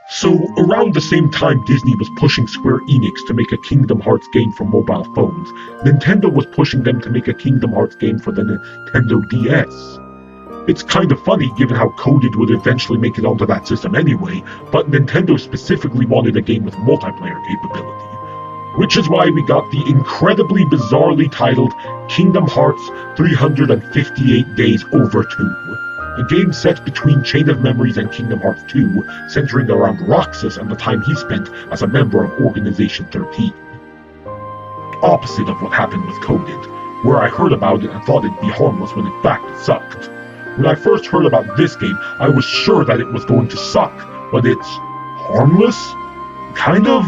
So, around the same time Disney was pushing Square Enix to make a Kingdom Hearts game for mobile phones, Nintendo was pushing them to make a Kingdom Hearts game for the Nintendo DS. It's kind of funny given how coded would eventually make it onto that system anyway, but Nintendo specifically wanted a game with multiplayer capability. Which is why we got the incredibly bizarrely titled Kingdom Hearts 358 Days Over 2. A game set between Chain of Memories and Kingdom Hearts 2, centering around Roxas and the time he spent as a member of Organization 13. Opposite of what happened with Coded, where I heard about it and thought it'd be harmless when in fact it sucked. When I first heard about this game, I was sure that it was going to suck, but it's harmless? Kind of?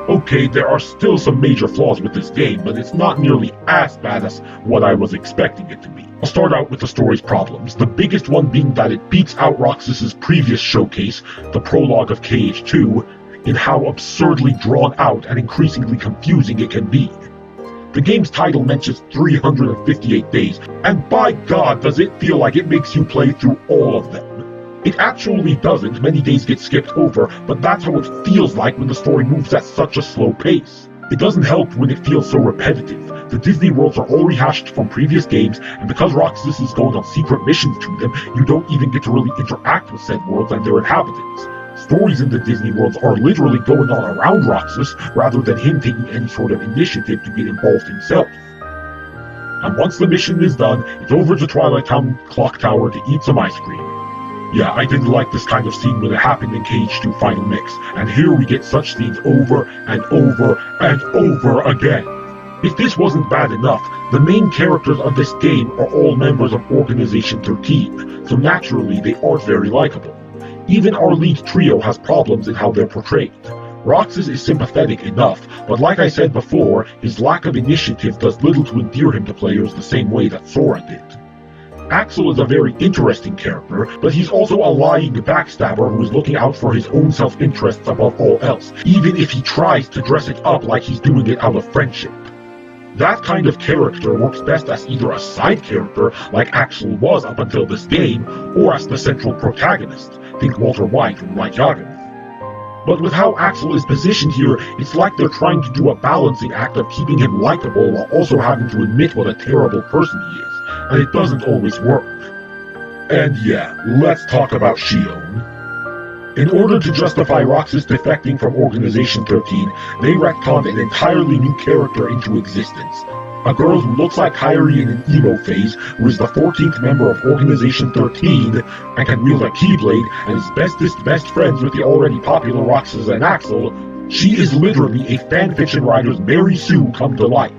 Okay, there are still some major flaws with this game, but it's not nearly as bad as what I was expecting it to be. I'll start out with the story's problems, the biggest one being that it beats out Roxas's previous showcase, the prologue of KH3, in how absurdly drawn out and increasingly confusing it can be. The game's title mentions 358 days, and by God does it feel like it makes you play through all of them. It actually doesn't, many days get skipped over, but that's how it feels like when the story moves at such a slow pace. It doesn't help when it feels so repetitive. The Disney worlds are all rehashed from previous games, and because Roxas is going on secret missions to them, you don't even get to really interact with said worlds and their inhabitants. Stories in the Disney worlds are literally going on around Roxas, rather than him taking any sort of initiative to get involved himself. And once the mission is done, it's over to Twilight Town Clock Tower to eat some ice cream. Yeah, I didn't like this kind of scene when it happened in KH2 Final Mix, and here we get such scenes over and over and over again. If this wasn't bad enough, the main characters of this game are all members of Organization 13, so naturally they aren't very likable. Even our lead trio has problems in how they're portrayed. Roxas is sympathetic enough, but like I said before, his lack of initiative does little to endear him to players the same way that Sora did. Axel is a very interesting character, but he's also a lying backstabber who is looking out for his own self-interests above all else, even if he tries to dress it up like he's doing it out of friendship. That kind of character works best as either a side character, like Axel was up until this game, or as the central protagonist, think Walter White from Light Yagami. But with how Axel is positioned here, it's like they're trying to do a balancing act of keeping him likable while also having to admit what a terrible person he is, and it doesn't always work. And yeah, let's talk about Xion. In order to justify Roxas defecting from Organization 13, they retconned an entirely new character into existence. A girl who looks like Kairi in an emo phase, who is the 14th member of Organization 13, and can wield a Keyblade, and is bestest best friends with the already popular Roxas and Axel. She is literally a fanfiction writer's Mary Sue come to life.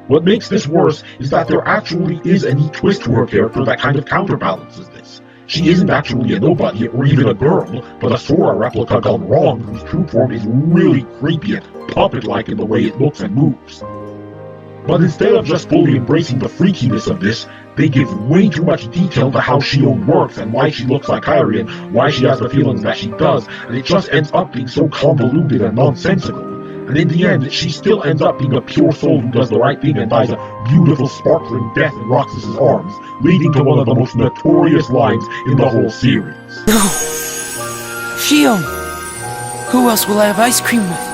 What makes this worse is that there actually is a neat twist to her character that kind of counterbalances this. She isn't actually a nobody or even a girl, but a Sora replica gone wrong whose true form is really creepy and puppet-like in the way it looks and moves. But instead of just fully embracing the freakiness of this, they give way too much detail to how Xion works and why she looks like Kairi and why she has the feelings that she does, and it just ends up being so convoluted and nonsensical. And in the end, she still ends up being a pure soul who does the right thing and dies a beautiful, sparkling death in Roxas' arms, leading to one of the most notorious lines in the whole series. No! Xion! Who else will I have ice cream with?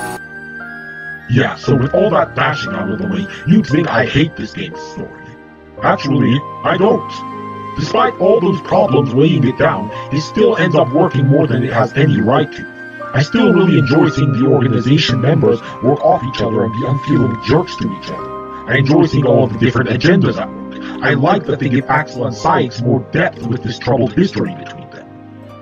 Yeah, so with all that bashing out of the way, you'd think I hate this game's story. Actually, I don't. Despite all those problems weighing it down, it still ends up working more than it has any right to. I still really enjoy seeing the organization members work off each other and be unfeeling jerks to each other. I enjoy seeing all of the different agendas at work. I like that they give Axel and Sykes more depth with this troubled history between them.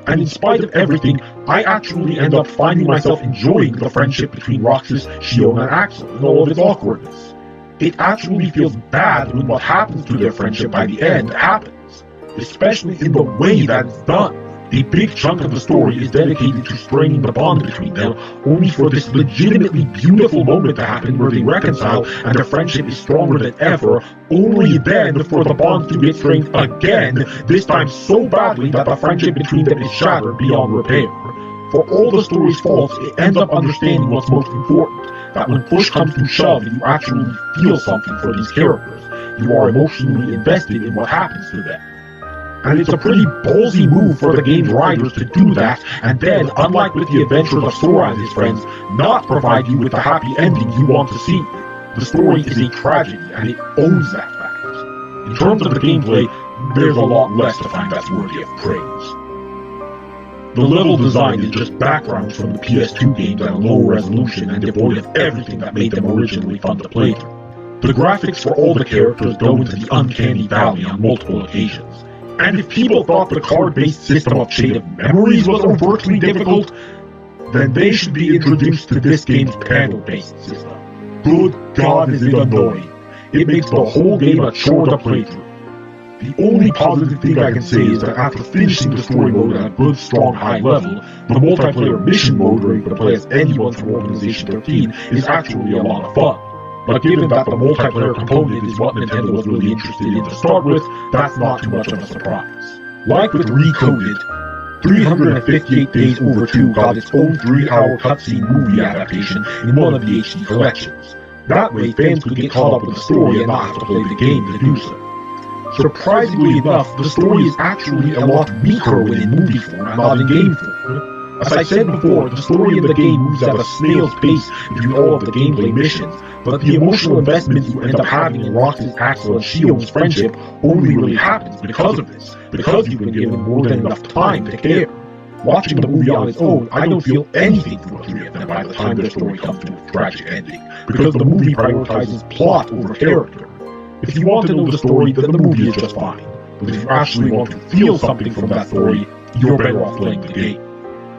And in spite of everything, I actually end up finding myself enjoying the friendship between Roxas, Xion, and Axel and all of its awkwardness. It actually feels bad when what happens to their friendship by the end happens, especially in the way that it's done. A big chunk of the story is dedicated to straining the bond between them, only for this legitimately beautiful moment to happen where they reconcile and their friendship is stronger than ever, only then for the bond to get strained again, this time so badly that the friendship between them is shattered beyond repair. For all the story's faults, it ends up understanding what's most important, that when push comes to shove, you actually feel something for these characters. You are emotionally invested in what happens to them. And it's a pretty ballsy move for the game's writers to do that, and then, unlike with the adventures of Sora and his friends, not provide you with the happy ending you want to see. The story is a tragedy, and it owns that fact. In terms of the gameplay, there's a lot less to find that's worthy of praise. The level design is just backgrounds from the PS2 games at a low resolution and devoid of everything that made them originally fun to play through. The graphics for all the characters go into the uncanny valley on multiple occasions. And if people thought the card-based system of Chain of Memories was overtly difficult, then they should be introduced to this game's panel-based system. Good God, is it annoying. It makes the whole game a chore to play through. The only positive thing I can say is that after finishing the story mode at a good, strong, high level, the multiplayer mission mode where you can play as anyone from Organization 13 is actually a lot of fun. But given that the multiplayer component is what Nintendo was really interested in to start with, that's not too much of a surprise. Like with Recoded, 358 Days Over 2 got its own 3-hour cutscene movie adaptation in one of the HD collections. That way, fans could get caught up with the story and not have to play the game to do so. Surprisingly enough, the story is actually a lot weaker when in movie form and not in game form. As I said before, the story in the game moves at a snail's pace between all of the gameplay missions, but the emotional investment you end up having in Rox's, Axel, and Shion's friendship only really happens because of this, because you've been given more than enough time to care. Watching the movie on its own, I don't feel anything for the three of them by the time their story comes to a tragic ending, because the movie prioritizes plot over character. If you want to know the story, then the movie is just fine, but if you actually want to feel something from that story, you're better off playing the game.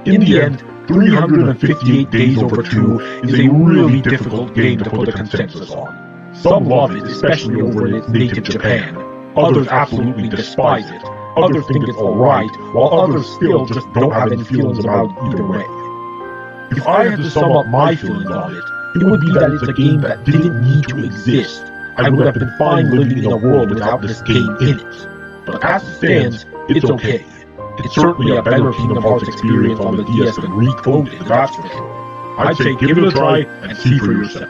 In the end, 358 Days Over 2 is a really difficult game to put a consensus on. Some love it, especially over in its native Japan. Others absolutely despise it. Others think it's alright, while others still just don't have any feelings about it either way. If I had to sum up my feelings on it, it would be that it's a game that didn't need to exist. I would have been fine living in a world without this game in it. But as it stands, it's okay. It's certainly a better Kingdom Hearts experience on the DS than Recoded, that's for sure. I'd say give it a try and see for yourself.